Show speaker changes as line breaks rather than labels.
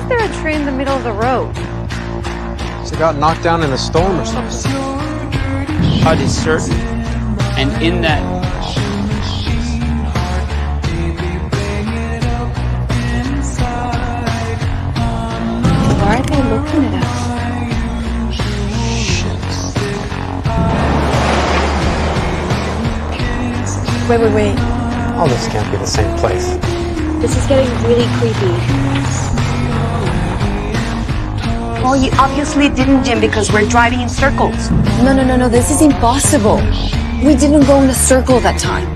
is there a tree in the middle of the road?
It got knocked down in a storm or something.
HUD is certain, and in that
Why are they looking at us? Wait.
Oh, this can't be the same place.
This is getting really creepy.
Well, you obviously didn't, Jim, because we're driving in circles.
No, this is impossible. We didn't go in a circle that time.